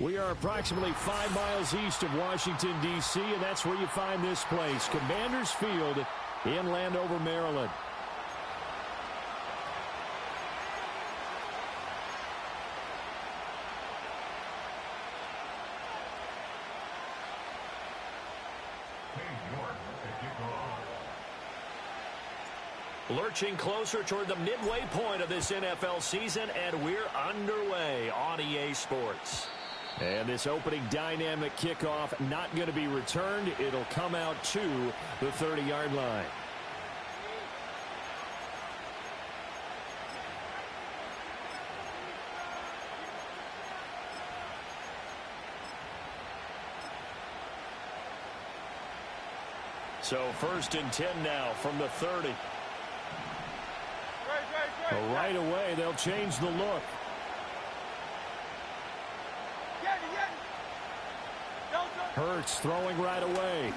We are approximately 5 miles east of Washington, D.C., and that's where you find this place, Commanders Field in Landover, Maryland. Lurching closer toward the midway point of this NFL season, and we're underway on EA Sports. And this opening dynamic kickoff not going to be returned. It'll come out to the 30-yard line. So 1st and 10 now from the 30. Right away, they'll change the look. Hurts throwing right away.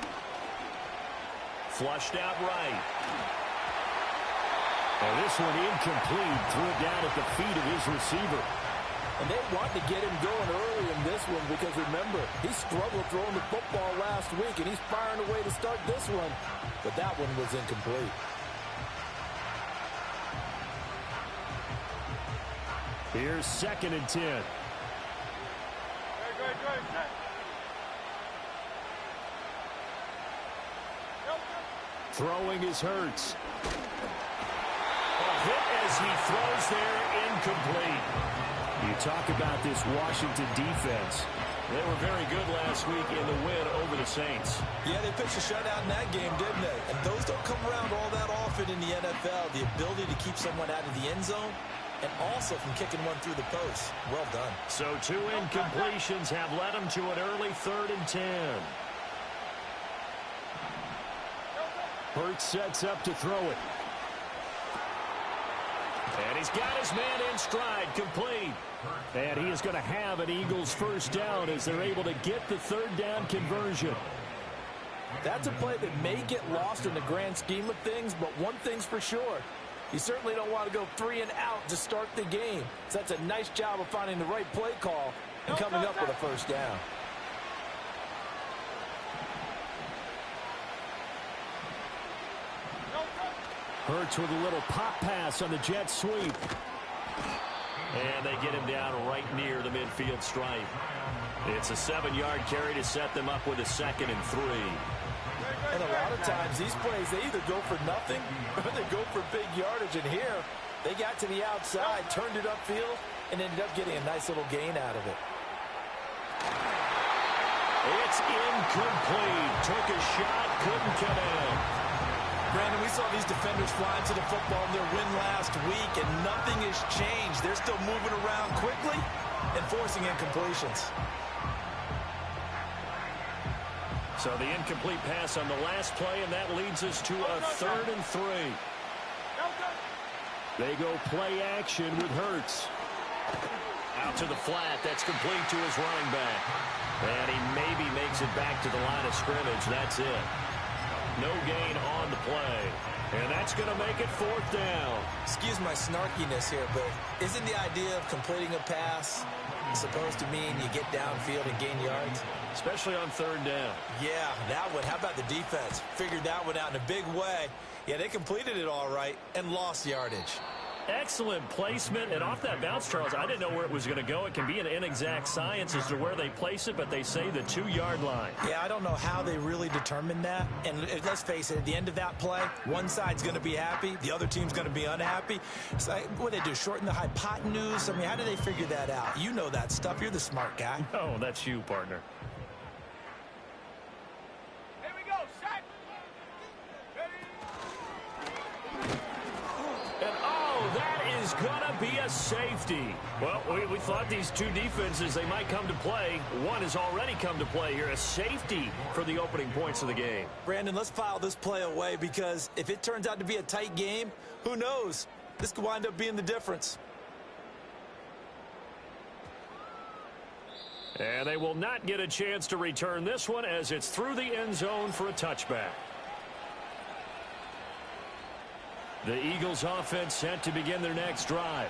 Flushed out right. And this one incomplete. Threw it down at the feet of his receiver. And they want to get him going early in this one because, remember, he struggled throwing the football last week, and he's firing away to start this one. But that one was incomplete. Here's 2nd and 10. Throwing is Hurts. A hit as he throws there, incomplete. You talk about this Washington defense. They were very good last week in the win over the Saints. Yeah, they pitched a shutout in that game, didn't they? And those don't come around all that often in the NFL. The ability to keep someone out of the end zone and also from kicking one through the post. Well done. So 2 incompletions have led him to an early 3rd and 10. Hurts sets up to throw it. And he's got his man in stride, complete. And he is going to have an Eagles 1st down as they're able to get the 3rd down conversion. That's a play that may get lost in the grand scheme of things, but one thing's for sure. You certainly don't want to go 3 and out to start the game. So that's a nice job of finding the right play call and coming up with a 1st down. Hurts with a little pop pass on the jet sweep. And they get him down right near the midfield stripe. It's a 7-yard carry to set them up with a 2nd and 3. And a lot of times these plays, they either go for nothing or they go for big yardage. And here, they got to the outside, turned it upfield, and ended up getting a nice little gain out of it. It's incomplete. Took a shot, couldn't come in. Brandon, we saw these defenders flying to the football in their win last week, and nothing has changed. They're still moving around quickly and forcing incompletions. So the incomplete pass on the last play, and that leads us to a 3rd and 3. They go play action with Hurts. Out to the flat. That's complete to his running back. And he maybe makes it back to the line of scrimmage. That's it. No gain on the play. And that's going to make it 4th down. Excuse my snarkiness here, but isn't the idea of completing a pass supposed to mean you get downfield and gain yards? Especially on 3rd down. Yeah, that one. How about the defense? Figured that one out in a big way. Yeah, they completed it all right and lost yardage. Excellent placement, and off that bounce, Charles, I didn't know where it was going to go. It can be an inexact science as to where they place it, but they say the 2-yard line. Yeah, I don't know how they really determined that. And let's face it, at the end of that play, one side's going to be happy, the other team's going to be unhappy. So what do they do, shorten the hypotenuse? I mean, how do they figure that out? You know that stuff. You're the smart guy. Oh, that's you, partner. Gonna be a safety. Well, we thought these two defenses, they might come to play. One has already come to play here. A safety for the opening points of the game. Brandon, let's file this play away because if it turns out to be a tight game, who knows? This could wind up being the difference. And they will not get a chance to return this one as it's through the end zone for a touchback. The Eagles offense set to begin their next drive.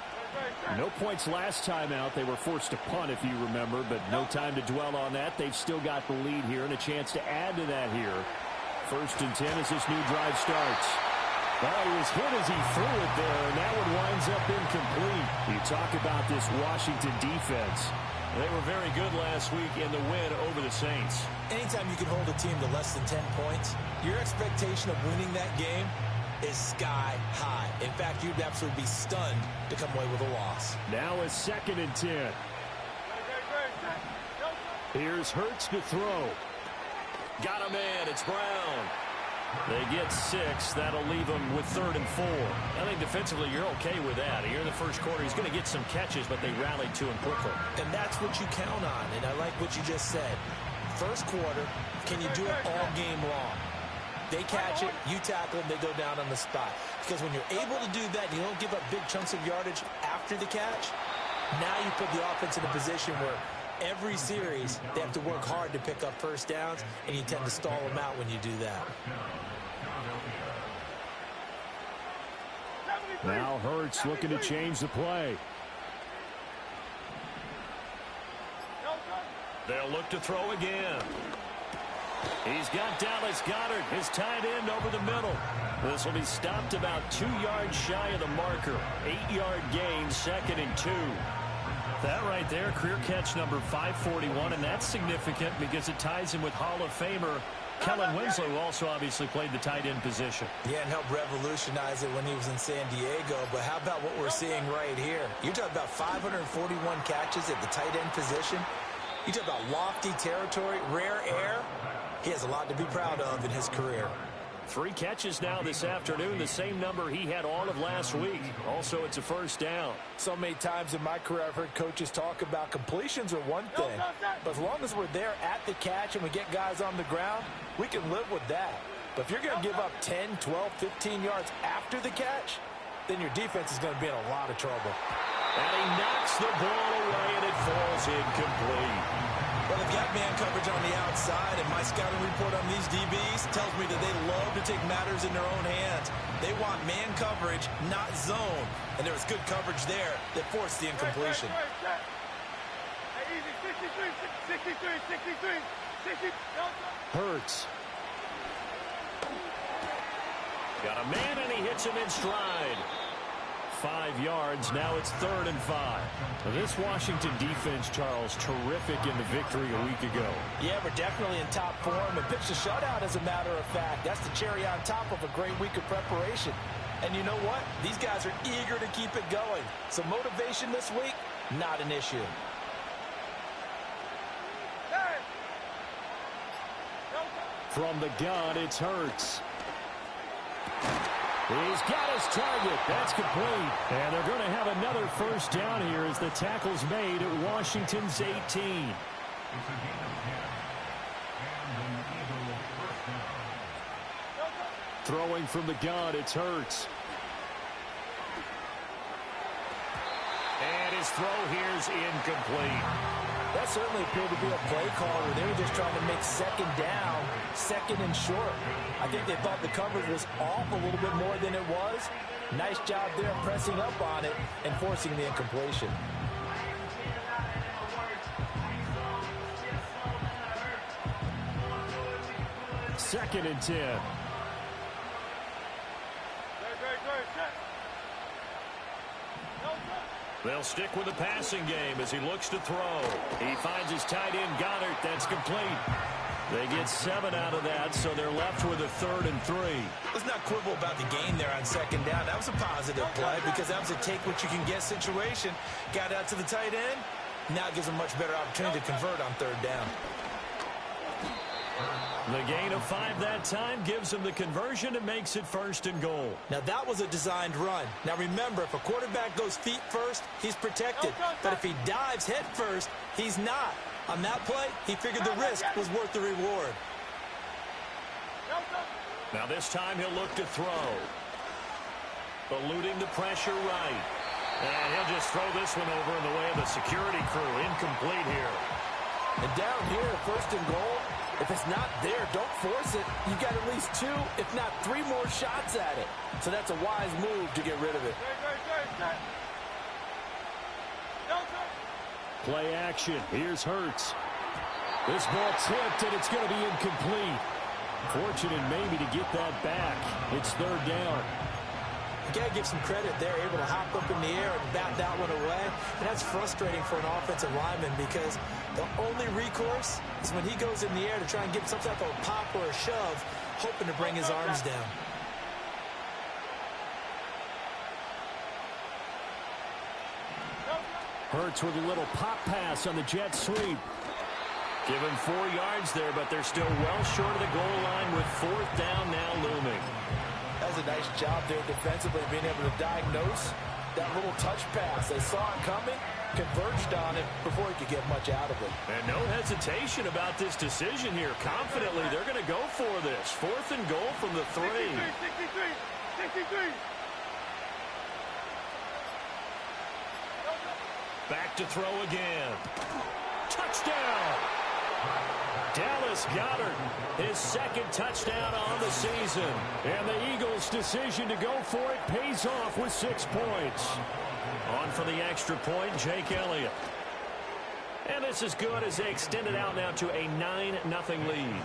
No points last time out. They were forced to punt, if you remember, but no time to dwell on that. They've still got the lead here and a chance to add to that here. 1st and 10 as this new drive starts. Well, he was hit as he threw it there, and that one winds up incomplete. You talk about this Washington defense. They were very good last week in the win over the Saints. Anytime you can hold a team to less than 10 points, your expectation of winning that game is sky high. In fact, you'd absolutely be stunned to come away with a loss. Now a 2nd and 10. Here's Hurts to throw. Got a man. It's Brown. They get 6. That'll leave them with 3rd and 4. I think defensively you're okay with that. Here in the first quarter, he's going to get some catches, but they rallied to him quickly. And that's what you count on, and I like what you just said. First quarter, can you do it all game long? They catch it, you tackle them, they go down on the spot. Because when you're able to do that and you don't give up big chunks of yardage after the catch, now you put the offense in a position where every series they have to work hard to pick up first downs, and you tend to stall them out when you do that. Now Hurts looking to change the play. They'll look to throw again. He's got Dallas Goedert, his tight end, over the middle. This will be stopped about 2 yards shy of the marker. 8-yard gain, 2nd and 2. That right there, career catch number 541, and that's significant because it ties him with Hall of Famer Kellen Winslow, who also obviously played the tight end position. Yeah, and helped revolutionize it when he was in San Diego. But how about what we're seeing right here? You're talking about 541 catches at the tight end position. You talk about lofty territory, rare air. He has a lot to be proud of in his career. 3 catches now this afternoon, the same number he had all of last week. Also, it's a first down. So many times in my career, I've heard coaches talk about completions are one thing. But as long as we're there at the catch and we get guys on the ground, we can live with that. But if you're going to give up 10, 12, 15 yards after the catch, then your defense is going to be in a lot of trouble. And he knocks the ball away, and it falls incomplete. Well, they've got man coverage on the outside, and my scouting report on these DBs tells me that they love to take matters in their own hands. They want man coverage, not zone. And there was good coverage there that forced the incompletion. Hurts. Got a man, and he hits him in stride. 5 yards. Now it's 3rd and 5. This Washington defense, Charles, terrific in the victory a week ago. Yeah, we're definitely in top form and pitched a shutout, as a matter of fact. That's the cherry on top of a great week of preparation. And you know what? These guys are eager to keep it going. So motivation this week, not an issue. From the gun, it's Hurts. He's got his target. That's complete. And they're going to have another first down here as the tackle's made at Washington's 18. Throwing from the gun, it's Hurts. And his throw here's incomplete. That certainly appeared to be a play call where they were just trying to make 2nd down, 2nd and short. I think they thought the coverage was off a little bit more than it was. Nice job there pressing up on it and forcing the incompletion. Second and 10. They'll stick with the passing game as he looks to throw. He finds his tight end, Goedert. That's complete. They get 7 out of that, so they're left with a 3rd and 3. Let's not quibble about the gain there on 2nd down. That was a positive play because that was a take-what-you-can-get situation. Got out to the tight end. Now it gives them a much better opportunity to convert on 3rd down. The gain of 5 that time gives them the conversion and makes it 1st and goal. Now, that was a designed run. Now, remember, if a quarterback goes feet first, he's protected. But if he dives head first, he's not. On that play, he figured the risk was worth the reward. Now, this time he'll look to throw. Eluding the pressure right. And he'll just throw this one over in the way of the security crew. Incomplete here. And down here, 1st and goal. If it's not there, don't force it. You've got at least 2, if not 3 more shots at it. So that's a wise move to get rid of it. Play action. Here's Hurts. This ball tipped, and it's going to be incomplete. Fortunate maybe to get that back. It's third down. You got to give some credit. They're able to hop up in the air and bat that one away. And that's frustrating for an offensive lineman because the only recourse is when he goes in the air to try and get some type of a pop or a shove, hoping to bring his arms down. Hurts with a little pop pass on the jet sweep. Give him 4 yards there, but they're still well short of the goal line with fourth down now looming. That was a nice job there defensively, being able to diagnose that little touch pass. They saw it coming, converged on it before he could get much out of it. And no hesitation about this decision here. Confidently, they're going to go for this. 4th and goal from the 3. 63. Back to throw again. Touchdown! Dallas Goedert, his 2nd touchdown on the season. And the Eagles' decision to go for it pays off with 6 points. On for the extra point, Jake Elliott. And this is good as they extend it out now to a 9-0 lead.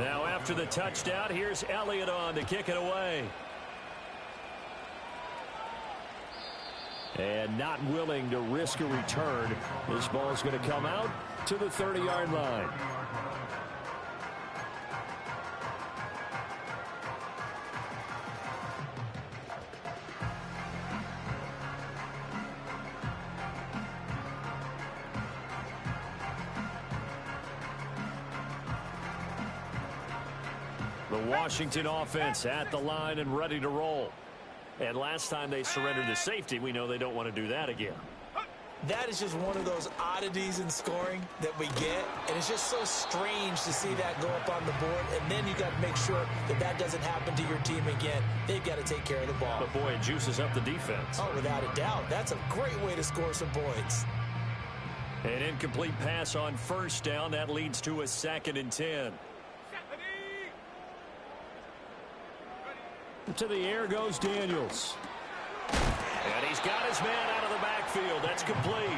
Now after the touchdown, here's Elliott on to kick it away. And not willing to risk a return. This ball is going to come out to the 30-yard line. The Washington offense at the line and ready to roll. And last time they surrendered the safety, we know they don't want to do that again. That is just one of those oddities in scoring that we get. And it's just so strange to see that go up on the board. And then you got to make sure that that doesn't happen to your team again. They've got to take care of the ball. But boy, it juices up the defense. Oh, without a doubt. That's a great way to score some points. An incomplete pass on first down. That leads to a 2nd and 10. To the air goes Daniels. And he's got his man out of the backfield. That's complete.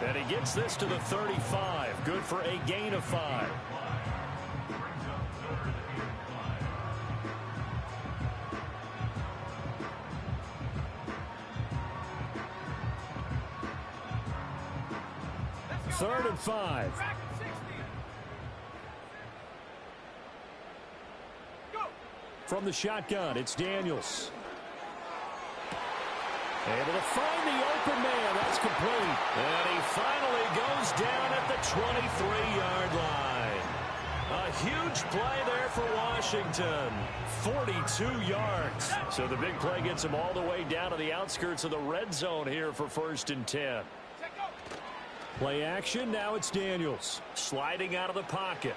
And he gets this to the 35. Good for a gain of 5. Third and 5. From the shotgun, it's Daniels. Able to find the open man. That's complete. And he finally goes down at the 23-yard line. A huge play there for Washington. 42 yards. So the big play gets him all the way down to the outskirts of the red zone here for 1st and 10. Play action. Now it's Daniels. Sliding out of the pocket.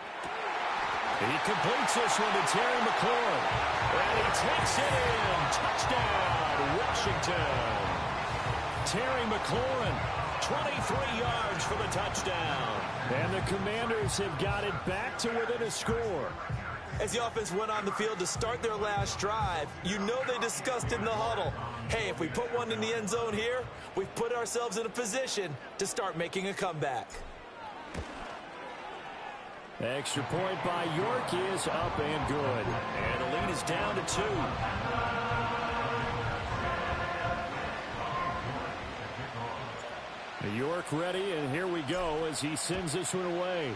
He completes this one to Terry McLaurin. And he takes it in. Touchdown, Washington. Terry McLaurin, 23 yards for the touchdown. And the Commanders have got it back to within a score. As the offense went on the field to start their last drive, you know they discussed in the huddle, hey, if we put one in the end zone here, we've put ourselves in a position to start making a comeback. Extra point by York is up and good. And the lead is down to 2. York ready, and here we go as he sends this one away.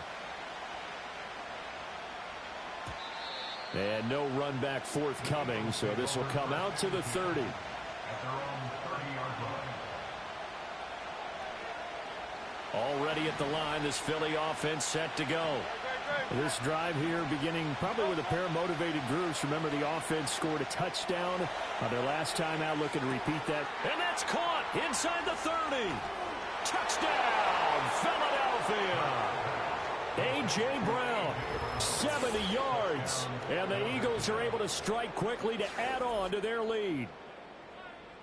And no run back forthcoming, so this will come out to the 30. Already at the line, this Philly offense set to go. This drive here beginning probably with a pair of motivated groups. Remember, the offense scored a touchdown on their last time out, looking to repeat that. And that's caught inside the 30. Touchdown, Philadelphia. A.J. Brown, 70 yards. And the Eagles are able to strike quickly to add on to their lead.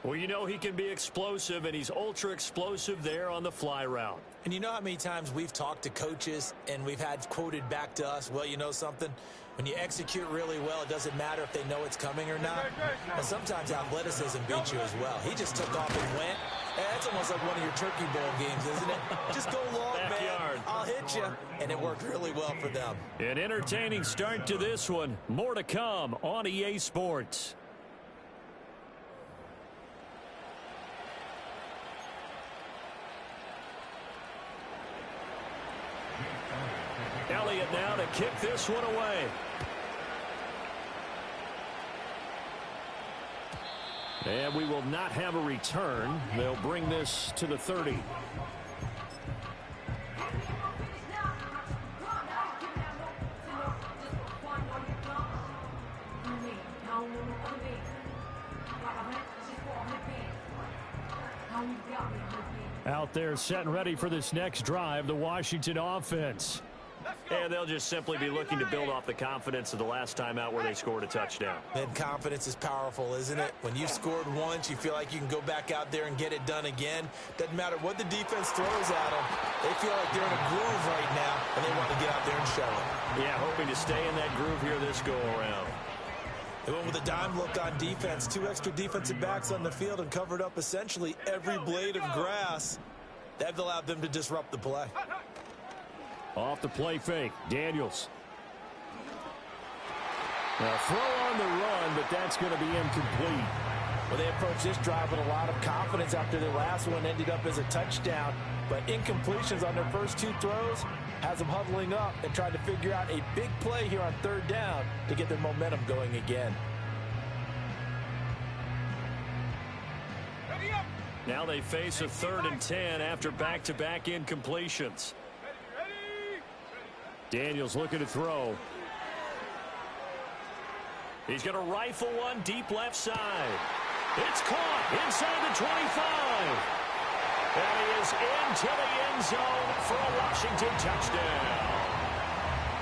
Well, you know he can be explosive, and he's ultra explosive there on the fly route. And you know how many times we've talked to coaches and we've had quoted back to us, well, you know something? When you execute really well, it doesn't matter if they know it's coming or not. And sometimes athleticism beats you as well. He just took off and went. That's almost like one of your Turkey Bowl games, isn't it? Just go long, man. I'll hit you. And it worked really well for them. An entertaining start to this one. More to come on EA Sports. Elliott now to kick this one away. And we will not have a return. They'll bring this to the 30. Out there set and ready for this next drive, the Washington offense. And they'll just simply be looking to build off the confidence of the last time out where they scored a touchdown. And confidence is powerful, isn't it? When you've scored once, you feel like you can go back out there and get it done again. Doesn't matter what the defense throws at them. They feel like they're in a groove right now, and they want to get out there and show it. Yeah, hoping to stay in that groove here this go-around. They went with a dime look on defense. 2 extra defensive backs on the field and covered up essentially every blade of grass. That allowed them to disrupt the play. Off the play fake, Daniels. Now throw on the run, but that's going to be incomplete. Well, they approached this drive with a lot of confidence after their last one ended up as a touchdown. But incompletions on their first 2 throws has them huddling up and trying to figure out a big play here on 3rd down to get their momentum going again. Now they face a 3rd and 10 after back-to-back incompletions. Daniels looking to throw. He's going to rifle one deep left side. It's caught inside the 25. And he is into the end zone for a Washington touchdown.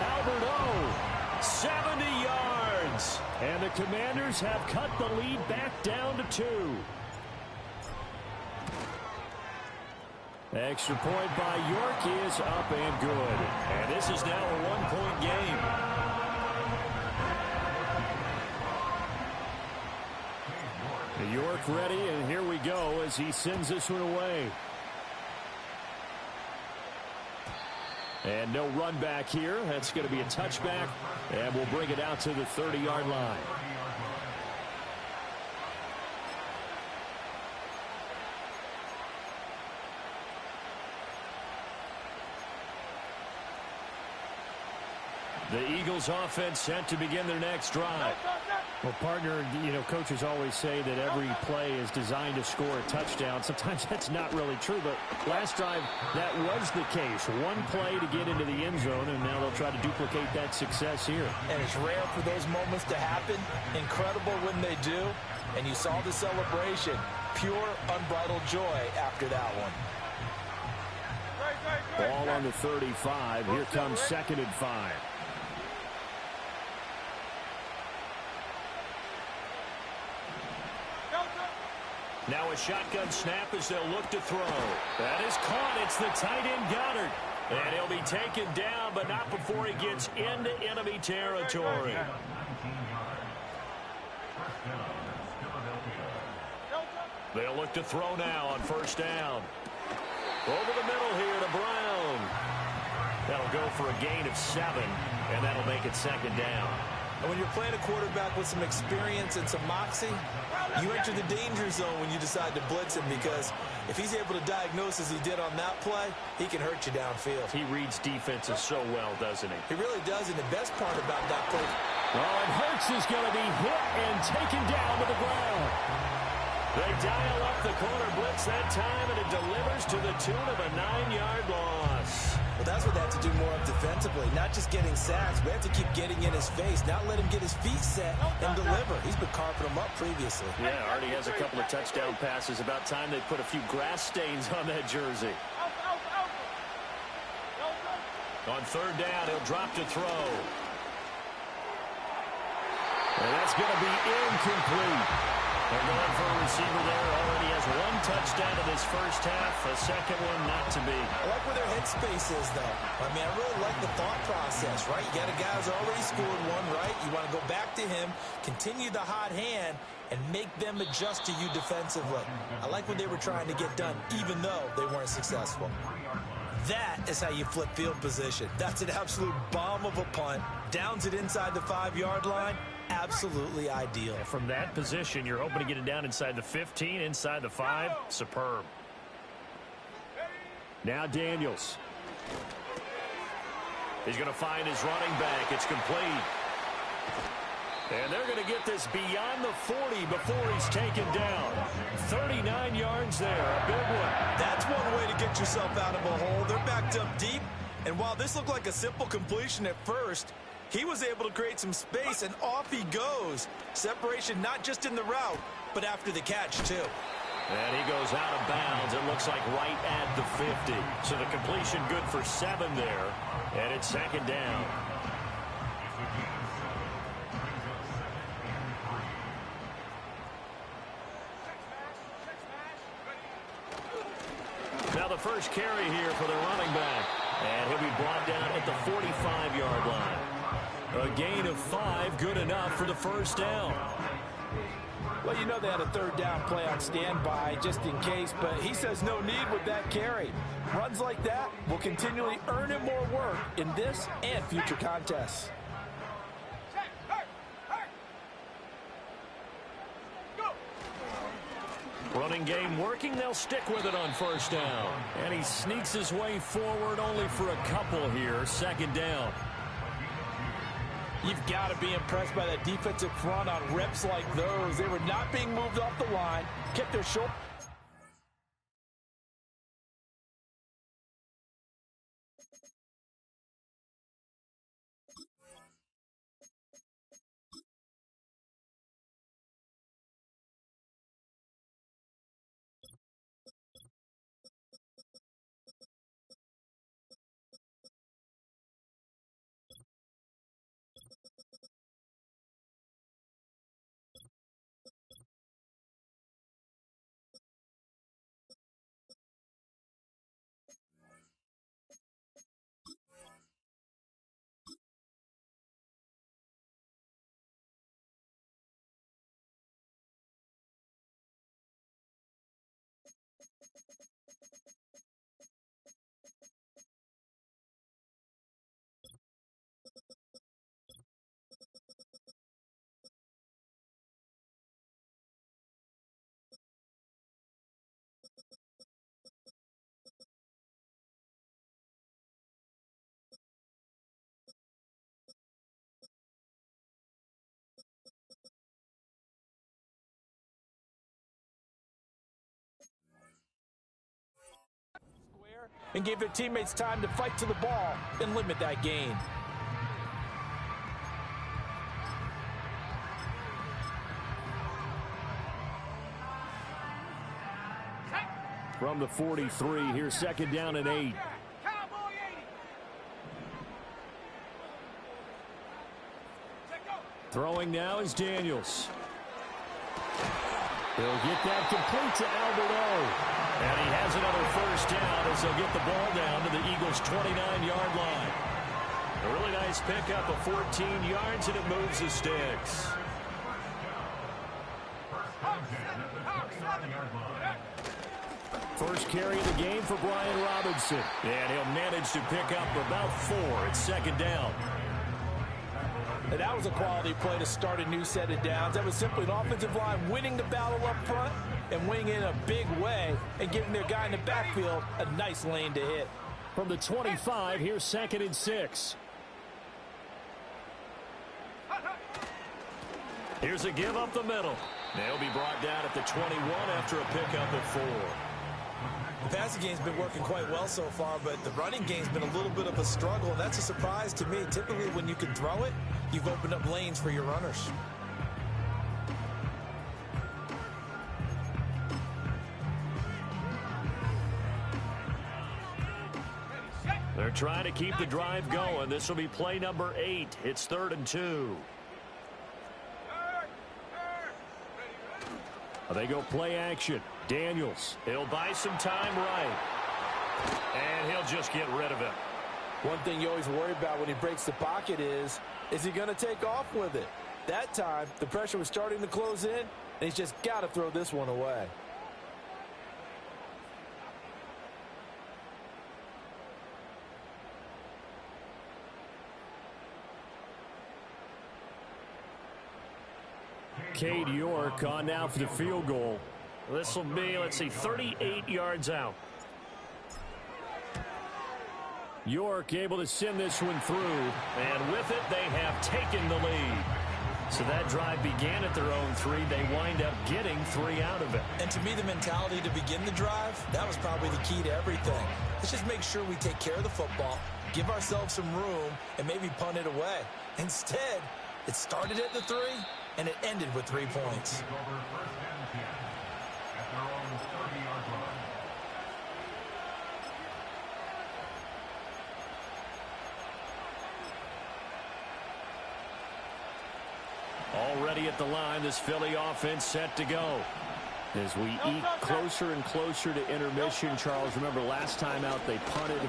Albert O, 70 yards. And the Commanders have cut the lead back down to 2. Extra point by York is up and good. And this is now a 1-point game. York ready, and here we go as he sends this one away. And no run back here. That's going to be a touchback, and we'll bring it out to the 30-yard line. The Eagles offense set to begin their next drive. Well, partner, you know, coaches always say that every play is designed to score a touchdown. Sometimes that's not really true, but last drive, that was the case. One play to get into the end zone, and now they'll try to duplicate that success here. And it's rare for those moments to happen. Incredible when they do. And you saw the celebration. Pure, unbridled joy after that one. Ball on the 35. Here comes 2nd and 5. Now a shotgun snap as they'll look to throw. That is caught. It's the tight end Goddard. And he'll be taken down, but not before he gets into enemy territory. They'll look to throw now on 1st down. Over the middle here to Brown. That'll go for a gain of 7, and that'll make it 2nd down. And when you're playing a quarterback with some experience and some moxie, you enter the danger zone when you decide to blitz him, because if he's able to diagnose as he did on that play, he can hurt you downfield. He reads defenses so well, doesn't he? He really does, and the best part about that play... Oh, and Hurts is going to be hit and taken down to the ground. They dial up the corner blitz that time, and it delivers to the tune of a 9-yard loss. Well, that's what they have to do more of defensively, not just getting sacks. We have to keep getting in his face, not let him get his feet set and deliver. He's been carving them up previously. Yeah, already has a couple of touchdown passes. About time they put a few grass stains on that jersey. On 3rd down, he'll drop to throw. And that's going to be incomplete. They're going for a receiver there. Already has one touchdown in this first half. A second one not to be. I like where their headspace is, though. I mean, I really like the thought process, right? You got a guy who's already scored one, right? You want to go back to him, continue the hot hand, and make them adjust to you defensively. I like what they were trying to get done, even though they weren't successful. That is how you flip field position. That's an absolute bomb of a punt. Downs it inside the 5-yard line. Absolutely ideal. From that position, you're hoping to get it down inside the 15, inside the 5. Superb. Now Daniels. He's going to find his running back. It's complete. And they're going to get this beyond the 40 before he's taken down. 39 yards there. A big one. That's one way to get yourself out of a hole. They're backed up deep. And while this looked like a simple completion at first, he was able to create some space, and off he goes. Separation not just in the route, but after the catch, too. And he goes out of bounds. It looks like right at the 50. So the completion good for 7 there. And it's second down. Now the first carry here for the running back. And he'll be brought down at the 45-yard line. A gain of 5, good enough for the first down. Well, you know they had a third down play on standby just in case, but he says no need with that carry. Runs like that will continually earn him more work in this and future contests. Running game working. They'll stick with it on first down. And he sneaks his way forward only for a couple here. Second down. You've got to be impressed by that defensive front on reps like those. They were not being moved off the line. Kept their shoulder. And gave their teammates time to fight to the ball and limit that gain. From the 43, here's second down and 8. Throwing now is Daniels. He'll get that complete to Alberto. And he has another first down as they'll get the ball down to the Eagles' 29-yard line. A really nice pickup of 14 yards, and it moves the sticks. First carry of the game for Brian Robinson. And he'll manage to pick up about 4. It's second down. And that was a quality play to start a new set of downs. That was simply an offensive line winning the battle up front and winning in a big way and giving their guy in the backfield a nice lane to hit. From the 25, here's second and 6. Here's a give up the middle. They'll be brought down at the 21 after a pickup of 4. The passing game's been working quite well so far, but the running game's been a little bit of a struggle, and that's a surprise to me. Typically, when you can throw it, you've opened up lanes for your runners. They're trying to keep the drive going. This will be play number 8. It's 3rd and 2. They go play action. Daniels. He'll buy some time right. And he'll just get rid of it. One thing you always worry about when he breaks the pocket is he going to take off with it? That time, the pressure was starting to close in, and he's just got to throw this one away. Cade York on now for the field goal. This will be, let's see, 38 yards out. York able to send this one through. And with it, they have taken the lead. So that drive began at their own 3. They wind up getting 3 out of it. And to me, the mentality to begin the drive, that was probably the key to everything. Let's just make sure we take care of the football, give ourselves some room, and maybe punt it away. Instead, it started at the 3, and it ended with 3 points. Already at the line, this Philly offense set to go. As we eke closer and closer to intermission, Charles, remember last time out they punted.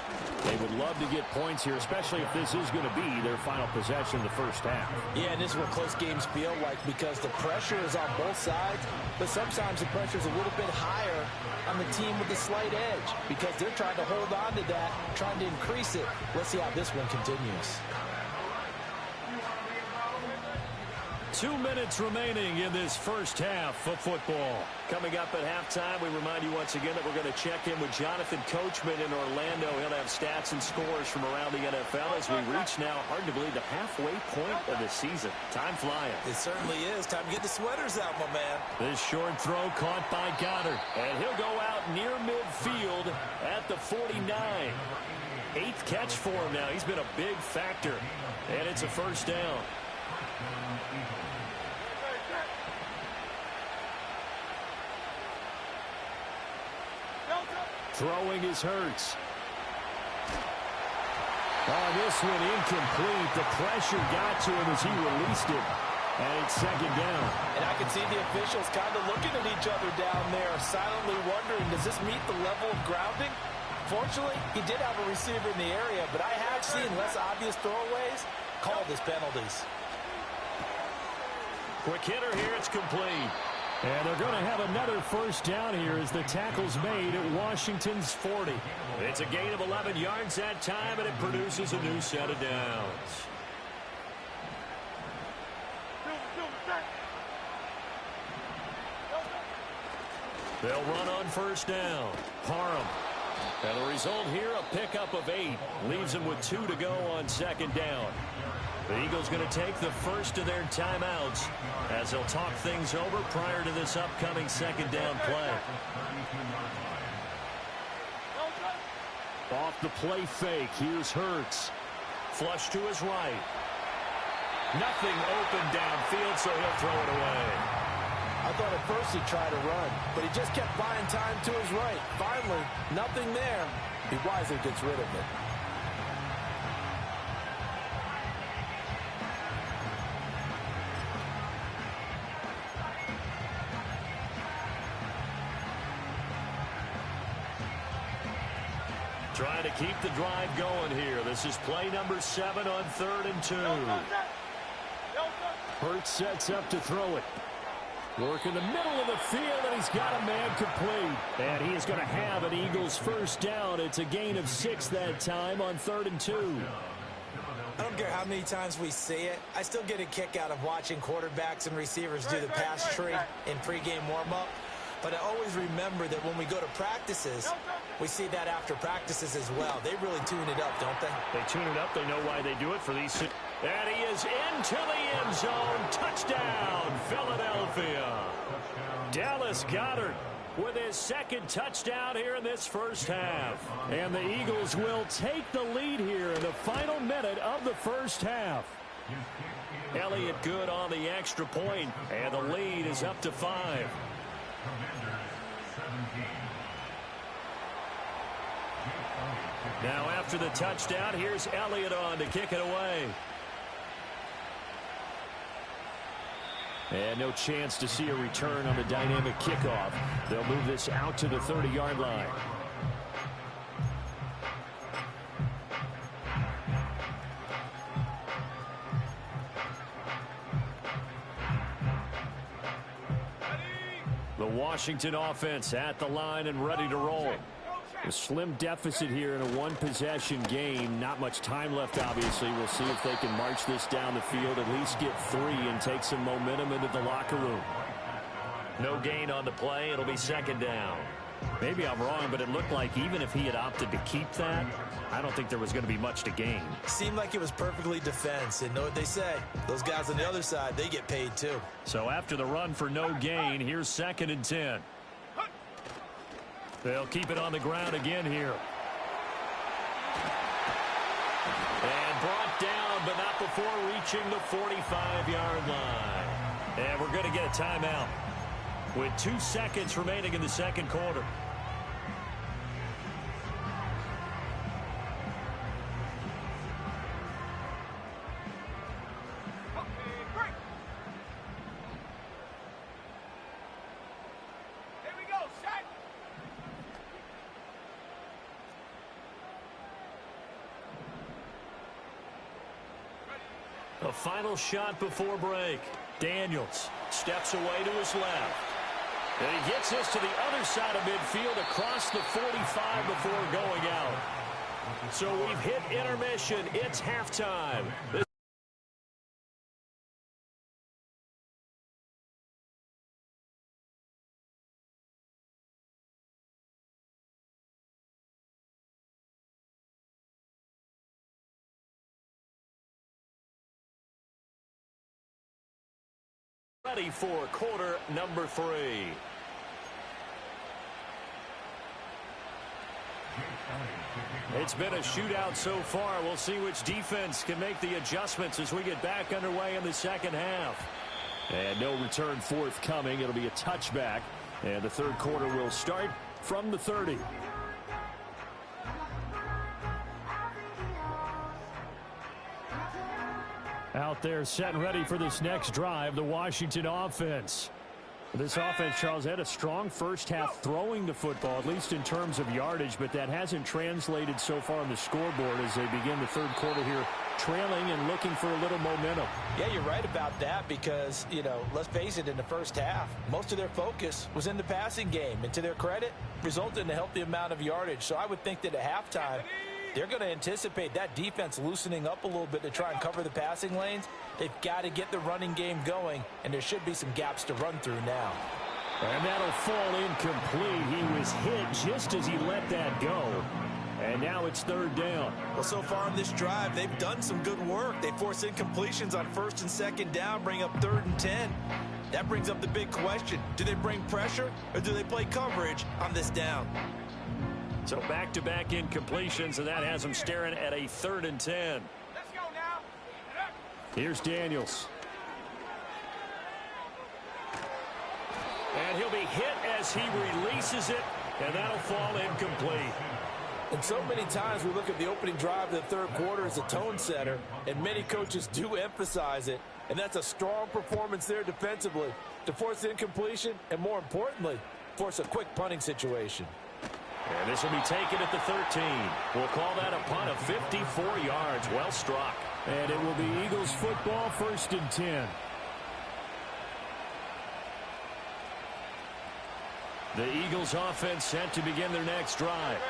They would love to get points here, especially if this is going to be their final possession of the first half. Yeah, and this is what close games feel like because the pressure is on both sides, but sometimes the pressure is a little bit higher on the team with the slight edge because they're trying to hold on to that, trying to increase it. Let's see how this one continues. 2 minutes remaining in this first half of football. Coming up at halftime, we remind you once again that we're going to check in with Jonathan Coachman in Orlando. He'll have stats and scores from around the NFL as we reach now, hard to believe, the halfway point of the season. Time flying. It certainly is. Time to get the sweaters out, my man. This short throw caught by Goddard. And he'll go out near midfield at the 49. 8th catch for him now. He's been a big factor. And it's a first down. Throwing is Hurts. Oh, this one incomplete. The pressure got to him as he released it. And it's second down. And I can see the officials kind of looking at each other down there, silently wondering, does this meet the level of grounding? Fortunately, he did have a receiver in the area, but I have seen less obvious throwaways called as penalties. Quick hitter here. It's complete. And they're going to have another first down here as the tackle's made at Washington's 40. It's a gain of 11 yards that time, and it produces a new set of downs. They'll run on first down. Parham. And the result here, a pickup of 8. Leaves them with 2 to go on second down. The Eagles going to take the first of their timeouts as they'll talk things over prior to this upcoming second down play. Off the play fake, here's Hurts. Flush to his right. Nothing open downfield, so he'll throw it away. I thought at first he'd try to run, but he just kept buying time to his right. Finally, nothing there. He wisely gets rid of it. Trying to keep the drive going here. This is play number 7 on 3rd and 2. Hurts sets up to throw it. Work in the middle of the field, and he's got a man complete. And he is going to have an Eagles first down. It's a gain of 6 that time on 3rd and 2. I don't care how many times we see it. I still get a kick out of watching quarterbacks and receivers do the pass tree in pregame warm-up. But I always remember that when we go to practices, we see that after practices as well. They really tune it up, don't they? They tune it up. They know why they do it for these. And he is into the end zone. Touchdown, Philadelphia. Dallas Goedert with his second touchdown here in this first half. And the Eagles will take the lead here in the final minute of the first half. Elliott good on the extra point, and the lead is up to 5. Now after the touchdown, here's Elliott on to kick it away. And no chance to see a return on the dynamic kickoff. They'll move this out to the 30-yard line. The Washington offense at the line and ready to roll. A slim deficit here in a one-possession game. Not much time left, obviously. We'll see if they can march this down the field, at least get 3 and take some momentum into the locker room. No gain on the play. It'll be second down. Maybe I'm wrong, but it looked like even if he had opted to keep that, I don't think there was going to be much to gain. Seemed like it was perfectly defense. And know what they say? Those guys on the other side, they get paid too. So after the run for no gain, here's 2nd and 10. They'll keep it on the ground again here. And brought down, but not before reaching the 45-yard line. And we're going to get a timeout with 2 seconds remaining in the second quarter. A final shot before break. Daniels steps away to his left. And he gets this to the other side of midfield across the 45 before going out. So we've hit intermission. It's halftime. Ready for quarter number 3. It's been a shootout so far. We'll see which defense can make the adjustments as we get back underway in the second half. And no return forthcoming. It'll be a touchback. And the third quarter will start from the 30. Out there set and ready for this next drive, the Washington offense. This offense, Charles, had a strong first half throwing the football, at least in terms of yardage, but that hasn't translated so far on the scoreboard as they begin the third quarter here, trailing and looking for a little momentum. Yeah, you're right about that because, let's face it, in the first half, most of their focus was in the passing game. And to their credit, resulted in a healthy amount of yardage. So I would think that at halftime, they're going to anticipate that defense loosening up a little bit to try and cover the passing lanes. They've got to get the running game going, and there should be some gaps to run through now. And that'll fall incomplete. He was hit just as he let that go. And now it's third down. Well, so far in this drive, they've done some good work. They force incompletions on first and second down, bring up 3rd and 10. That brings up the big question. Do they bring pressure, or do they play coverage on this down? So back-to-back incompletions, and that has them staring at a 3rd and 10. Let's go now. Here's Daniels. And he'll be hit as he releases it, and that'll fall incomplete. And so many times we look at the opening drive of the third quarter as a tone setter, and many coaches do emphasize it. And that's a strong performance there defensively to force incompletion and, more importantly, force a quick punting situation. And this will be taken at the 13. We'll call that a punt of 54 yards. Well struck. And it will be Eagles football, 1st and 10. The Eagles offense set to begin their next drive.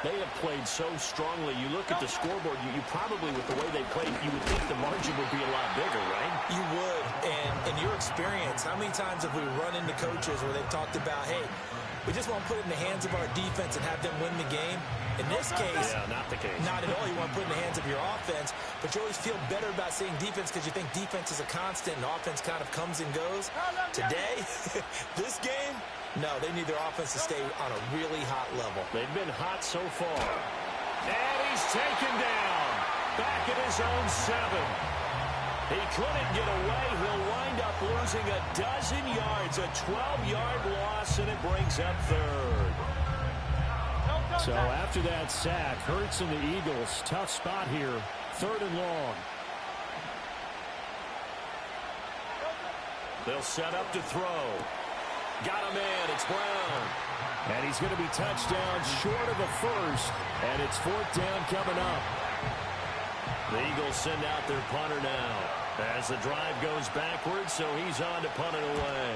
They have played so strongly. You look at the scoreboard, you probably, with the way they played, you would think the margin would be a lot bigger, right? You would. And in your experience, how many times have we run into coaches where they've talked about, hey, we just want to put it in the hands of our defense and have them win the game? In this case, not the case. Not at all. You want to put it in the hands of your offense, but you always feel better about saying defense because you think defense is a constant and offense kind of comes and goes. Today, this game, no, they need their offense to stay on a really hot level. They've been hot so far. And he's taken down. Back at his own 7. He couldn't get away. He'll wind up losing a dozen yards, a 12-yard loss, and it brings up 3rd. So after that sack, Hurts and the Eagles, tough spot here, 3rd and long. They'll set up to throw. Got a man. It's Brown. And he's going to be touchdown short of the first. And it's 4th down coming up. The Eagles send out their punter now as the drive goes backwards, so he's on to punt it away.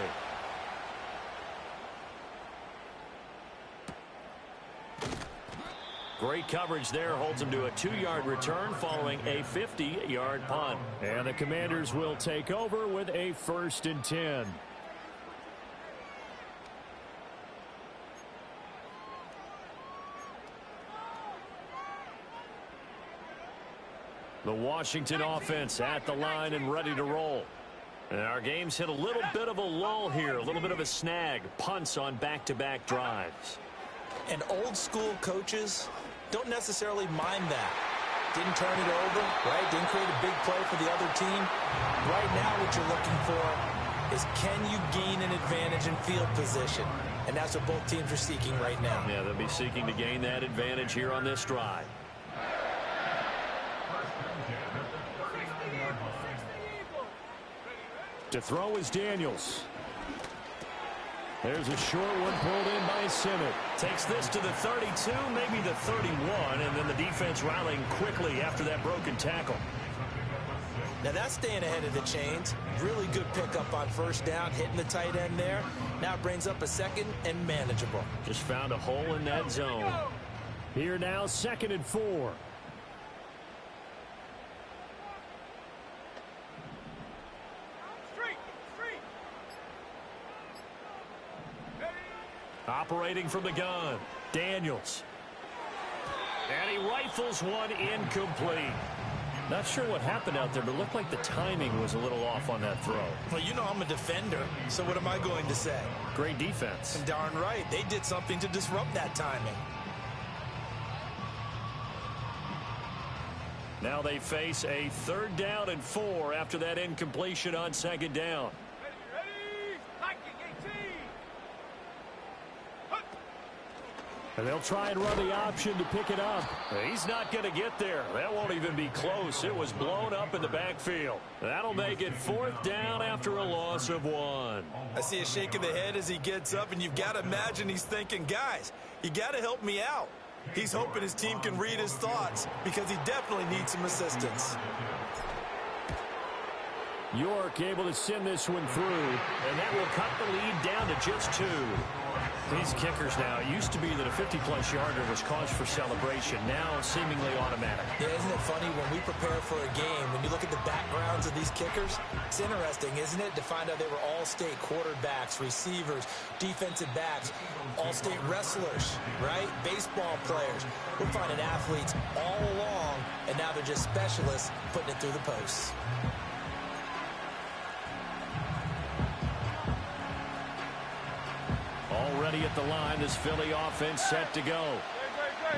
Great coverage there, holds him to a 2-yard return following a 50-yard punt. And the Commanders will take over with a 1st and 10. The Washington offense at the line and ready to roll. And our game's hit a little bit of a lull here, a little bit of a snag. Punts on back-to-back drives. And old-school coaches don't necessarily mind that. Didn't turn it over, right? Didn't create a big play for the other team. Right now what you're looking for is can you gain an advantage in field position? And that's what both teams are seeking right now. Yeah, they'll be seeking to gain that advantage here on this drive. To throw is Daniels. There's a short one pulled in by Simmons. Takes this to the 32, maybe the 31, and then the defense rallying quickly after that broken tackle. Now that's staying ahead of the chains. Really good pickup on 1st down, hitting the tight end there. Now it brings up a 2nd and manageable. Just found a hole in that zone. Here now, 2nd and 4. Operating from the gun, Daniels. And he rifles one incomplete. Not sure what happened out there, but it looked like the timing was a little off on that throw. Well, you know I'm a defender, so what am I going to say? Great defense. And darn right, they did something to disrupt that timing. Now they face a 3rd down and 4 after that incompletion on 2nd down. And they'll try and run the option to pick it up. He's not going to get there. That won't even be close. It was blown up in the backfield. That'll make it 4th down after a loss of 1. I see a shake of the head as he gets up, and you've got to imagine he's thinking, guys, you got to help me out. He's hoping his team can read his thoughts because he definitely needs some assistance. York able to send this one through. And that will cut the lead down to just 2. These kickers now, it used to be that a 50-plus yarder was cause for celebration. Now seemingly automatic. Yeah, isn't it funny when we prepare for a game, when you look at the backgrounds of these kickers, it's interesting, isn't it, to find out they were all-state quarterbacks, receivers, defensive backs, all-state wrestlers, right? Baseball players. We're finding athletes all along, and now they're just specialists putting it through the posts. Already at the line, this Philly offense set to go.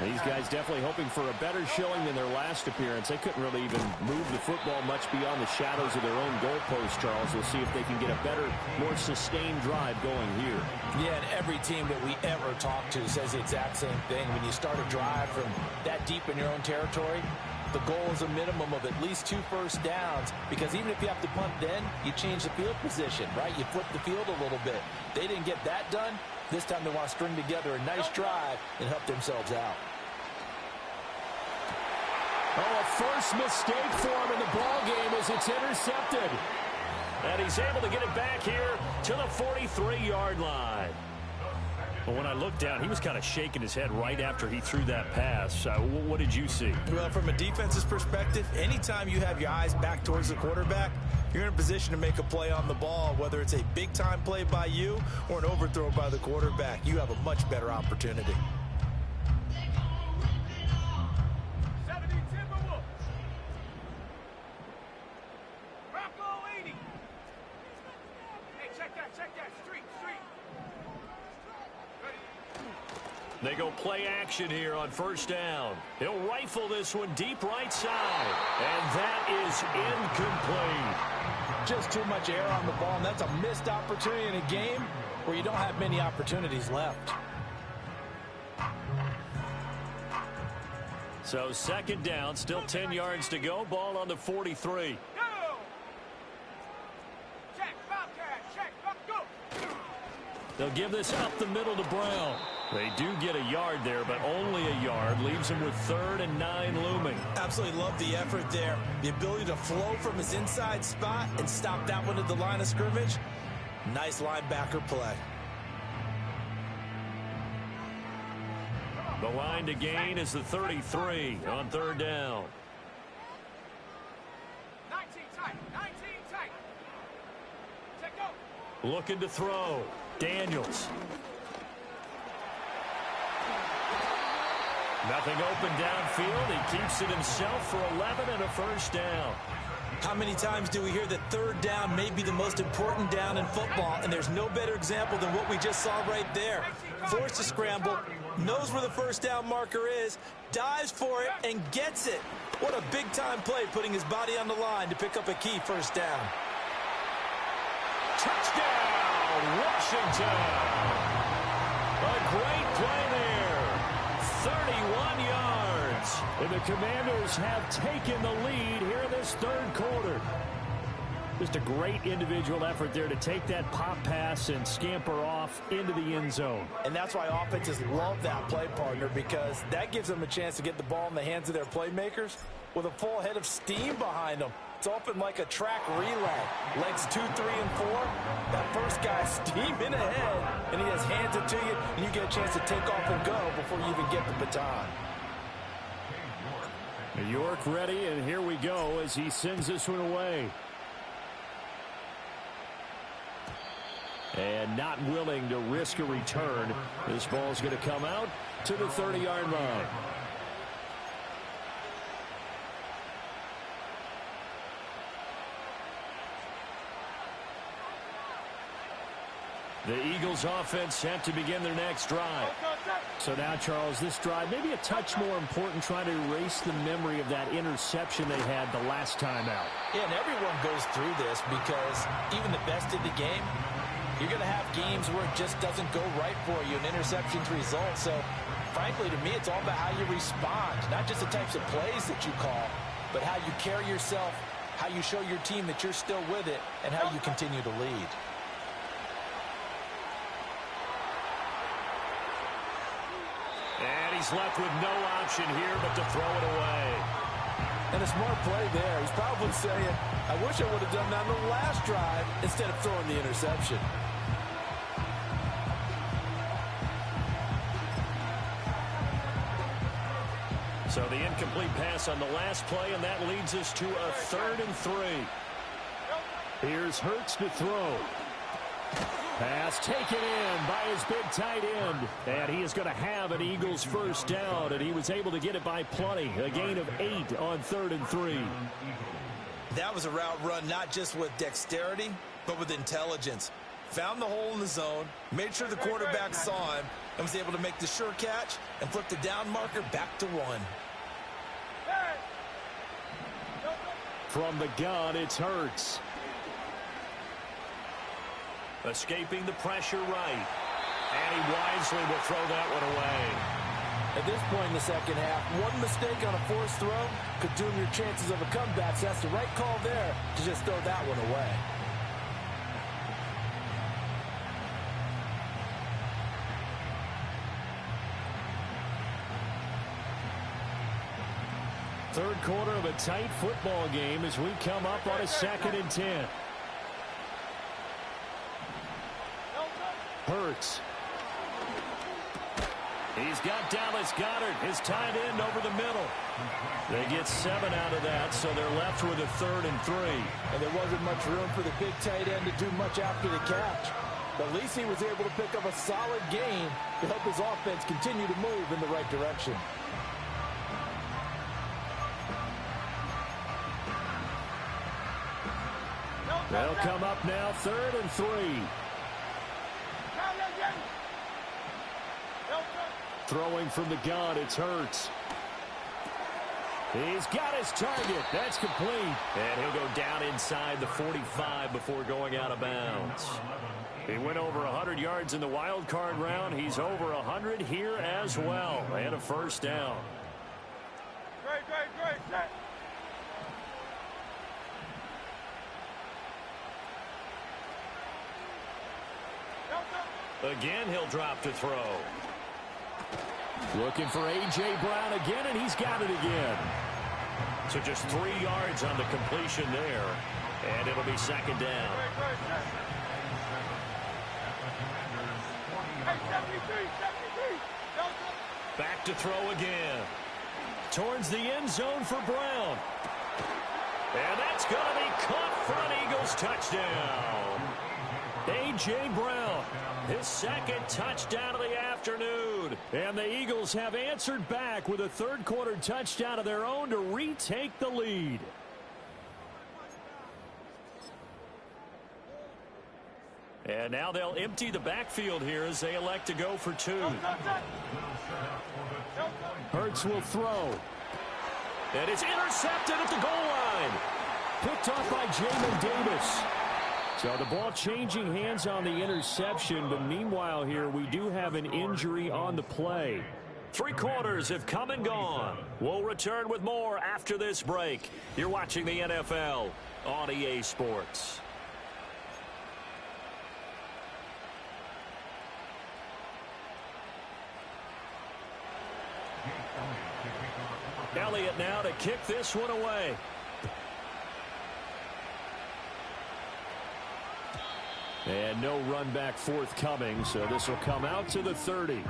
These guys definitely hoping for a better showing than their last appearance. They couldn't really even move the football much beyond the shadows of their own goalpost, Charles. We'll see if they can get a better, more sustained drive going here. Yeah, and every team that we ever talk to says the exact same thing. When you start a drive from that deep in your own territory, the goal is a minimum of at least 2 first downs, because even if you have to punt then, you change the field position, right? You flip the field a little bit. They didn't get that done. This time they want to string together a nice drive and help themselves out. Oh, a first mistake for him in the ball game as it's intercepted. And he's able to get it back here to the 43-yard line. But when I looked down, he was kind of shaking his head right after he threw that pass. What did you see? Well, from a defense's perspective, anytime you have your eyes back towards the quarterback, you're in a position to make a play on the ball, whether it's a big-time play by you or an overthrow by the quarterback. You have a much better opportunity. They go play action here on first down. He'll rifle this one deep right side. And that is incomplete. Just too much air on the ball, and that's a missed opportunity in a game where you don't have many opportunities left. So second down, still 10 yards to go. Ball on the 43. Check, Bobcat. They'll give this up the middle to Brown. They do get a yard there, but only a yard. Leaves him with 3rd and 9 looming. Absolutely love the effort there. The ability to flow from his inside spot and stop that one at the line of scrimmage. Nice linebacker play. The line to gain is the 33 on 3rd down. 19 tight. 19 tight. Check go. Looking to throw. Daniels. Nothing open downfield. He keeps it himself for 11 and a 1st down. How many times do we hear that 3rd down may be the most important down in football, and there's no better example than what we just saw right there. Forced to scramble, knows where the 1st down marker is, dives for it, and gets it. What a big-time play, putting his body on the line to pick up a key 1st down. Touchdown, Washington. A great play there. 31 yards. And the Commanders have taken the lead here in this 3rd quarter. Just a great individual effort there to take that pop pass and scamper off into the end zone. And that's why offenses love that play, partner, because that gives them a chance to get the ball in the hands of their playmakers with a full head of steam behind them. It's often like a track relay. Legs 2, 3, and 4. That first guy steaming ahead, and he just hands it to you, and you get a chance to take off and go before you even get the baton. York ready, and here we go as he sends this one away. And not willing to risk a return. This ball's going to come out to the 30-yard line. The Eagles offense set to begin their next drive. So now, Charles, this drive maybe a touch more important, trying to erase the memory of that interception they had the last time out. Yeah, and everyone goes through this because even the best in the game, you're going to have games where it just doesn't go right for you, and interceptions result. So, frankly, to me, it's all about how you respond, not just the types of plays that you call, but how you carry yourself, how you show your team that you're still with it, and how you continue to lead. And he's left with no option here but to throw it away. And a smart play there. He's probably saying, I wish I would have done that on the last drive instead of throwing the interception. So the incomplete pass on the last play, and that leads us to a 3rd and 3. Here's Hurts to throw. Pass taken in by his big tight end. And he is going to have an Eagles 1st down, and he was able to get it by plenty. A gain of 8 on 3rd and 3. That was a route run not just with dexterity, but with intelligence. Found the hole in the zone, made sure the quarterback saw him, and was able to make the sure catch and flip the down marker back to 1. From the gun, it's Hurts. Escaping the pressure right. And he wisely will throw that one away. At this point in the second half, one mistake on a forced throw could doom your chances of a comeback. So that's the right call there to just throw that one away. Third quarter of a tight football game as we come up on a 2nd and 10. Hurts. He's got Dallas Goedert, his tight end, over the middle. They get 7 out of that, so they're left with a 3rd and 3. And there wasn't much room for the big tight end to do much after the catch. But at least he was able to pick up a solid gain to help his offense continue to move in the right direction. They'll come up now, 3rd and 3. Throwing from the gun, it's Hurts. He's got his target. That's complete. And he'll go down inside the 45 before going out of bounds. He went over 100 yards in the wild card round. He's over 100 here as well. And a 1st down. Great, set. Again, he'll drop to throw. Looking for A.J. Brown again, and he's got it again. So just 3 yards on the completion there, and it'll be second down. Back to throw again. Towards the end zone for Brown. And that's going to be caught for an Eagles touchdown. A.J. Brown, his second touchdown of the afternoon. And the Eagles have answered back with a third-quarter touchdown of their own to retake the lead. And now they'll empty the backfield here as they elect to go for 2. Hurts will throw. And it's intercepted at the goal line. Picked off by Jamin Davis. So the ball changing hands on the interception, but meanwhile here we do have an injury on the play. 3 quarters have come and gone. We'll return with more after this break. You're watching the NFL on EA Sports. Elliott now to kick this one away. And no run back forthcoming, so this will come out to the 30.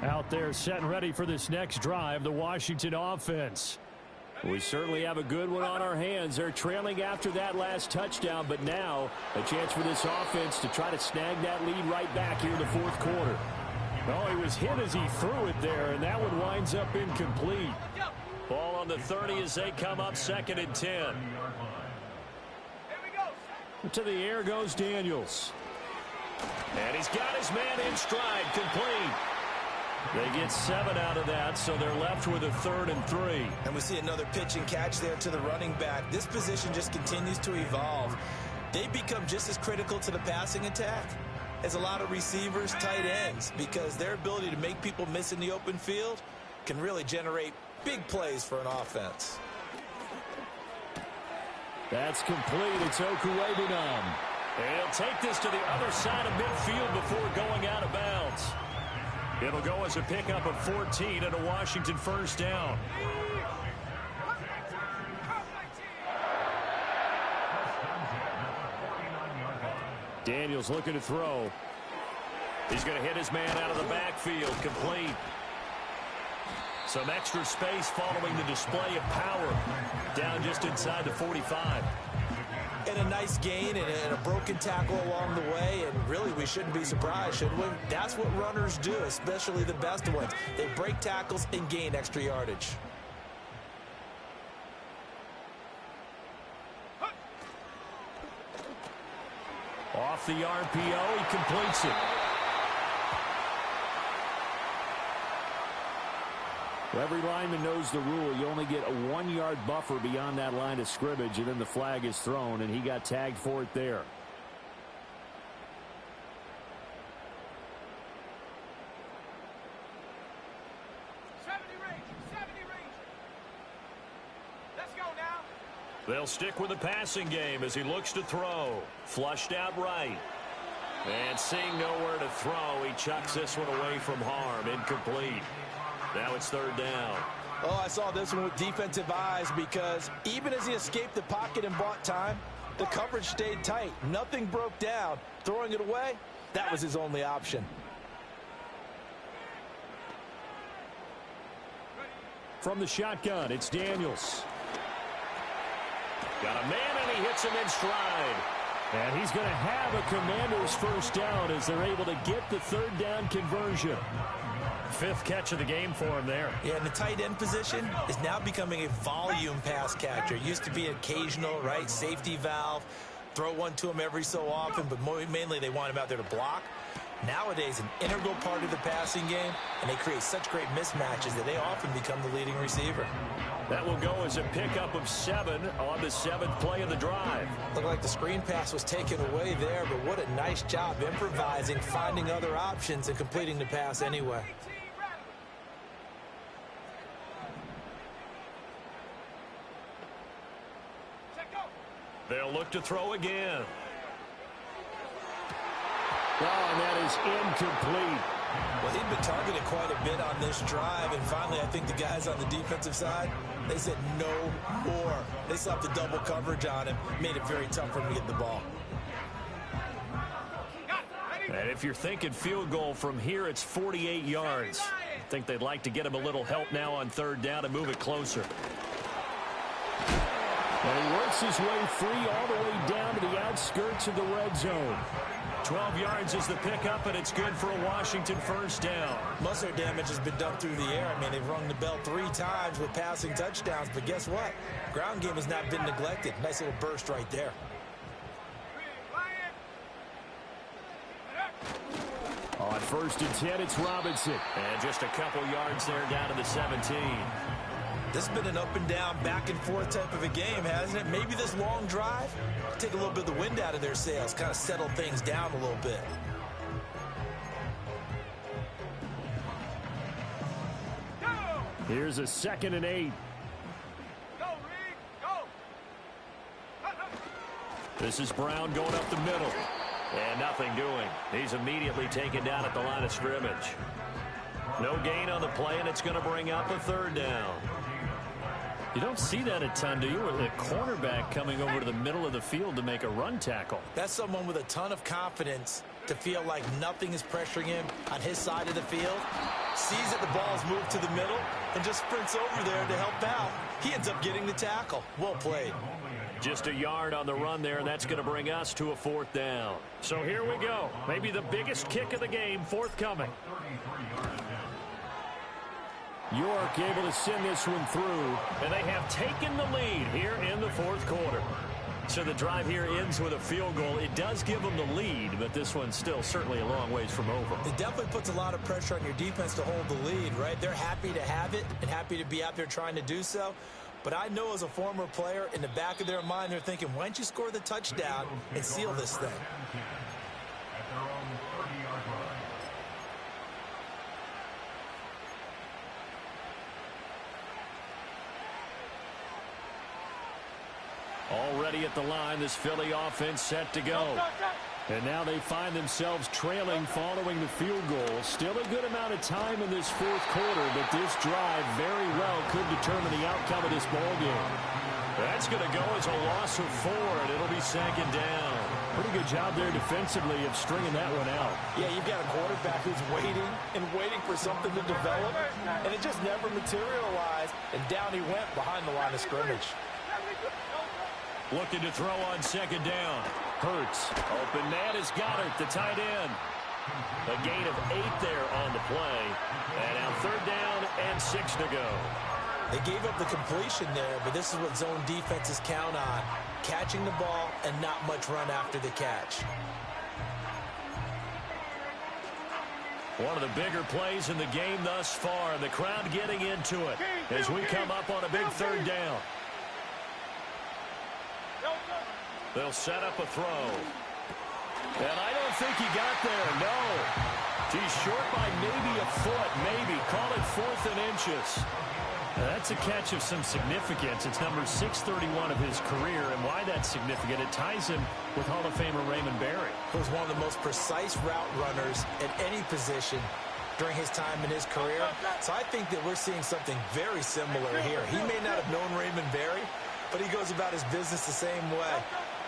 Out there set and ready for this next drive, the Washington offense. We certainly have a good one on our hands. They're trailing after that last touchdown, but now a chance for this offense to try to snag that lead right back here in the fourth quarter. Oh, he was hit as he threw it there, and that one winds up incomplete. Ball on the 30 as they come up 2nd and 10. To the air goes Daniels. And he's got his man in stride, complete. They get 7 out of that, so they're left with a 3rd and 3. And we see another pitch and catch there to the running back. This position just continues to evolve. They become just as critical to the passing attack as a lot of receivers, tight ends, because their ability to make people miss in the open field can really generate big plays for an offense. That's complete. It's Okuwebunam. And he'll take this to the other side of midfield before going out of bounds. It'll go as a pickup of 14 and a Washington first down. Daniels looking to throw. He's going to hit his man out of the backfield, complete. Some extra space following the display of power. Down just inside the 45. And a nice gain and a broken tackle along the way, and really we shouldn't be surprised, should we? That's what runners do, especially the best ones. They break tackles and gain extra yardage. Off the RPO, he completes it. Every lineman knows the rule. You only get a 1-yard buffer beyond that line of scrimmage, and then the flag is thrown, and he got tagged for it there. Let's go now. They'll stick with the passing game as he looks to throw. Flushed out right. And seeing nowhere to throw, he chucks this one away from harm. Incomplete. Now it's 3rd down. Oh, I saw this one with defensive eyes because even as he escaped the pocket and bought time, the coverage stayed tight. Nothing broke down. Throwing it away, that was his only option. From the shotgun, it's Daniels. Got a man, and he hits him in stride. And he's going to have a Commander's first down as they're able to get the 3rd down conversion. 5th catch of the game for him there. Yeah, and the tight end position is now becoming a volume pass catcher. It used to be occasional, right, safety valve. Throw one to him every so often, but mainly they want him out there to block. Nowadays, an integral part of the passing game, and they create such great mismatches that they often become the leading receiver. That will go as a pickup of 7 on the 7th play of the drive. Looked like the screen pass was taken away there, but what a nice job improvising, finding other options, and completing the pass anyway. They'll look to throw again. Oh, and that is incomplete. Well, he'd been targeted quite a bit on this drive, and finally I think the guys on the defensive side, they said no more. They slapped the double coverage on him, made it very tough for him to get the ball. And if you're thinking field goal from here, it's 48 yards. I think they'd like to get him a little help now on 3rd down and move it closer. And he works his way free all the way down to the outskirts of the red zone. 12 yards is the pickup, and it's good for a Washington 1st down. Most of their damage has been done through the air. I mean, they've rung the bell 3 times with passing touchdowns, but guess what? Ground game has not been neglected. Nice little burst right there. On 1st and 10, it's Robinson. And just a couple yards there down to the 17. This has been an up-and-down, back-and-forth type of a game, hasn't it? Maybe this long drive take a little bit of the wind out of their sails, kind of settle things down a little bit. Here's a 2nd and 8. Go, Reed, go. This is Brown going up the middle. And nothing doing. He's immediately taken down at the line of scrimmage. No gain on the play, and it's going to bring up a 3rd down. You don't see that a ton, do you? With a cornerback coming over to the middle of the field to make a run tackle. That's someone with a ton of confidence to feel like nothing is pressuring him on his side of the field. Sees that the ball's moved to the middle and just sprints over there to help out. He ends up getting the tackle. Well played. Just a yard on the run there, and that's going to bring us to a 4th down. So here we go. Maybe the biggest kick of the game forthcoming. York able to send this one through. And they have taken the lead here in the 4th quarter. So the drive here ends with a field goal. It does give them the lead, but this one's still certainly a long ways from over. It definitely puts a lot of pressure on your defense to hold the lead, right? They're happy to have it and happy to be out there trying to do so. But I know as a former player, in the back of their mind, they're thinking, why don't you score the touchdown and seal this thing? Already at the line, this Philly offense set to go. And now they find themselves trailing following the field goal. Still a good amount of time in this 4th quarter, but this drive very well could determine the outcome of this ballgame. That's going to go as a loss of 4, and it'll be 2nd down. Pretty good job there defensively of stringing that one out. Yeah, you've got a quarterback who's waiting and waiting for something to develop, and it just never materialized, and down he went behind the line of scrimmage. Looking to throw on 2nd down. Hurts. Open man is Goddard, the tight end. A gain of 8 there on the play. And now 3rd down and 6 to go. They gave up the completion there, but this is what zone defenses count on. Catching the ball and not much run after the catch. One of the bigger plays in the game thus far. The crowd getting into it as we come up on a big 3rd down. They'll set up a throw. And I don't think he got there, no. He's short by maybe a foot, maybe. Call it 4th and inches. That's a catch of some significance. It's number 631 of his career, and why that's significant, it ties him with Hall of Famer Raymond Berry. He was one of the most precise route runners at any position during his time in his career. So I think that we're seeing something very similar here. He may not have known Raymond Berry, but he goes about his business the same way.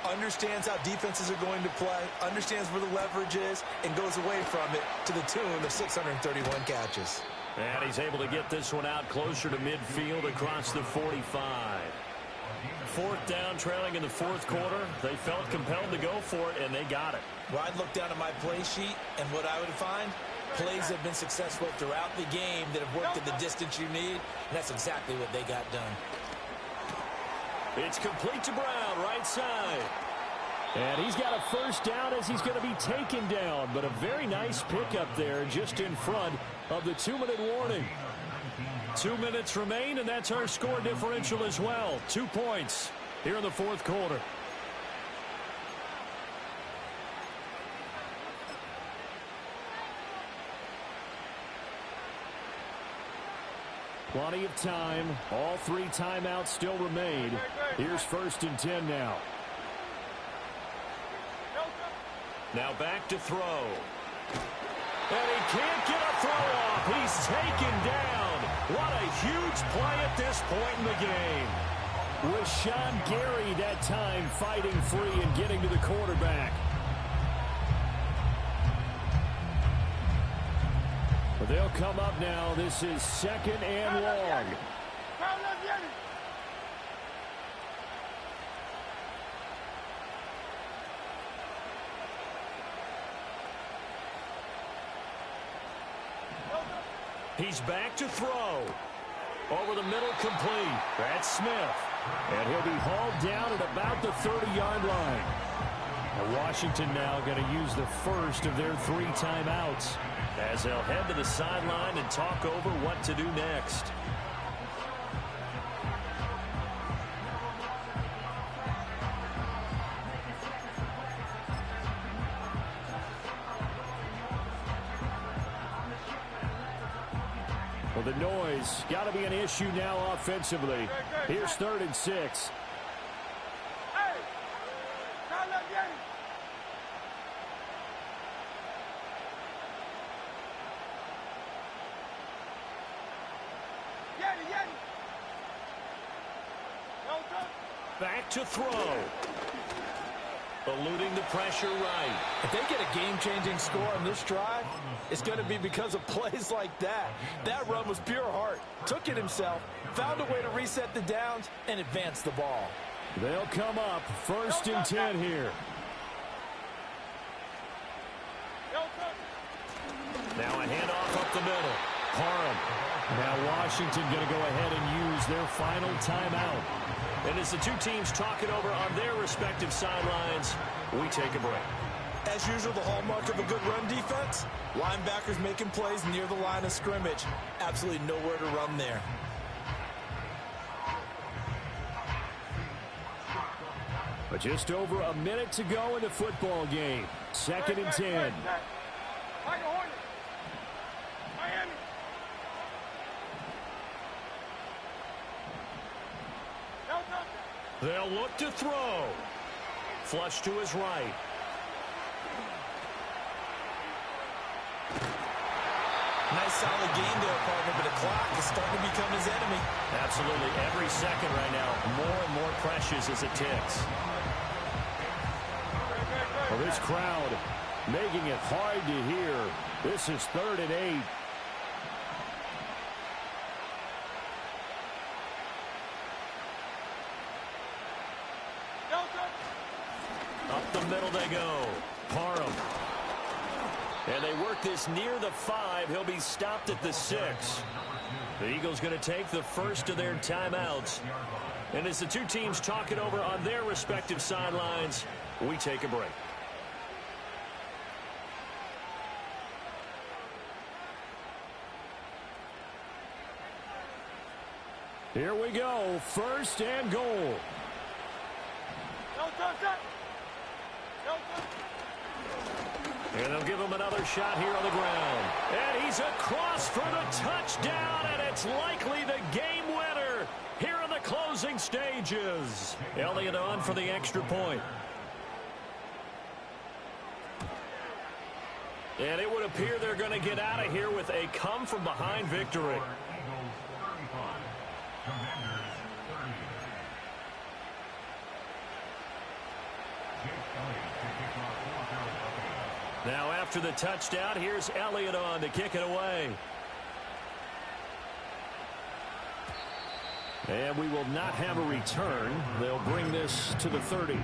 Understands how defenses are going to play, understands where the leverage is, and goes away from it to the tune of 631 catches. And he's able to get this one out closer to midfield across the 45. 4th down, trailing in the 4th quarter. They felt compelled to go for it, and they got it. Well, I'd look down at my play sheet, and what I would find, plays have been successful throughout the game that have worked at the distance you need, and that's exactly what they got done. It's complete to Brown, right side. And he's got a first down as he's going to be taken down. But a very nice pickup there just in front of the 2-minute warning. 2 minutes remain, and that's our score differential as well. 2 points here in the fourth quarter. Plenty of time. All 3 timeouts still remain. Here's 1st and 10 now. Now back to throw. And he can't get a throw off. He's taken down. What a huge play at this point in the game. Rashawn Gary that time fighting free and getting to the quarterback. They'll come up now. This is 2nd and long. He's back to throw. Over the middle, complete. That's Smith. And he'll be hauled down at about the 30-yard line. And Washington now going to use the first of their 3 timeouts, as they'll head to the sideline and talk over what to do next. Well, the noise got to be an issue now offensively. Here's 3rd and 6. Back to throw. Eluding the pressure right. If they get a game-changing score on this drive, it's going to be because of plays like that. That run was pure heart. Took it himself, found a way to reset the downs, and advance the ball. They'll come up 1st and 10 here. Now a handoff up the middle. Parham. Now Washington going to go ahead and use their final timeout. And as the 2 teams talk it over on their respective sidelines, we take a break. As usual, the hallmark of a good run defense, linebackers making plays near the line of scrimmage. Absolutely nowhere to run there. But just over a minute to go in the football game. 2nd and 10. They'll look to throw. Flush to his right. Nice solid game there, partner, but the clock is starting to become his enemy. Absolutely. Every second right now, more and more precious as it ticks. Well, this crowd making it hard to hear. This is 3rd and 8. Up the middle they go. Parham. And they work this near the 5. He'll be stopped at the 6. The Eagles going to take the first of their timeouts. And as the 2 teams talk it over on their respective sidelines, we take a break. Here we go. 1st and goal. And they'll give him another shot here on the ground. And he's across for the touchdown, and it's likely the game winner here in the closing stages. Elliott on for the extra point. And it would appear they're going to get out of here with a come-from-behind victory. Now after the touchdown, here's Elliott on to kick it away. And we will not have a return. They'll bring this to the 30.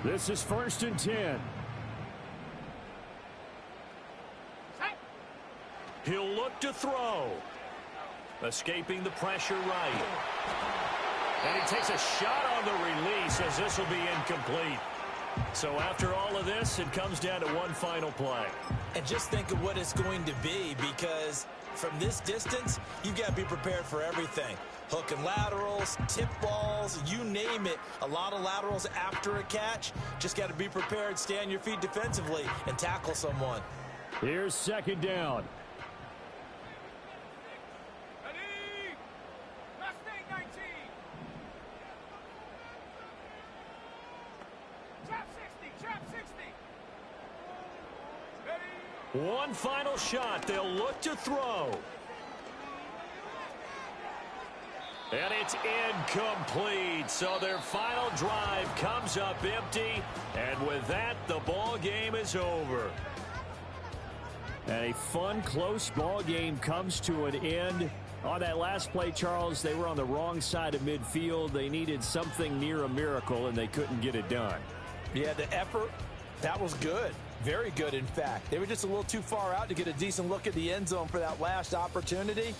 This is 1st and 10. He'll look to throw. Escaping the pressure right. And he takes a shot on the release as this will be incomplete. So after all of this, it comes down to one final play. And just think of what it's going to be, because from this distance, you've got to be prepared for everything. Hook and laterals, tip balls, you name it. A lot of laterals after a catch. Just got to be prepared, stay on your feet defensively, and tackle someone. Here's 2nd down. Ready? Mustang 19. Trap 60. Trap 60. Ready? One final shot. They'll look to throw. And it's incomplete. So their final drive comes up empty. And with that, the ball game is over. And a fun, close ball game comes to an end. On that last play, Charles, they were on the wrong side of midfield. They needed something near a miracle, and they couldn't get it done. Yeah, the effort, that was good. Very good, in fact. They were just a little too far out to get a decent look at the end zone for that last opportunity.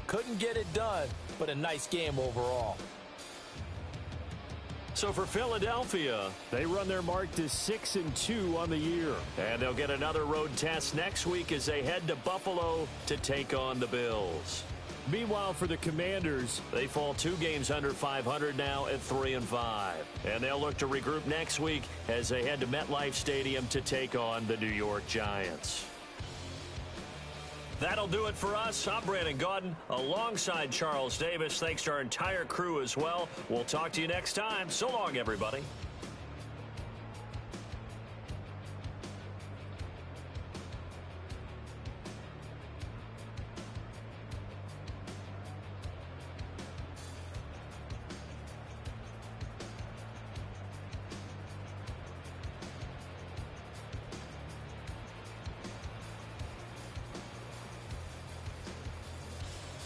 Couldn't get it done, but a nice game overall. So for Philadelphia, they run their mark to 6-2 on the year. And they'll get another road test next week as they head to Buffalo to take on the Bills. Meanwhile, for the Commanders, they fall 2 games under 500 now at 3-5. And they'll look to regroup next week as they head to MetLife Stadium to take on the New York Giants. That'll do it for us. I'm Brandon Gaudin alongside Charles Davis. Thanks to our entire crew as well. We'll talk to you next time. So long, everybody.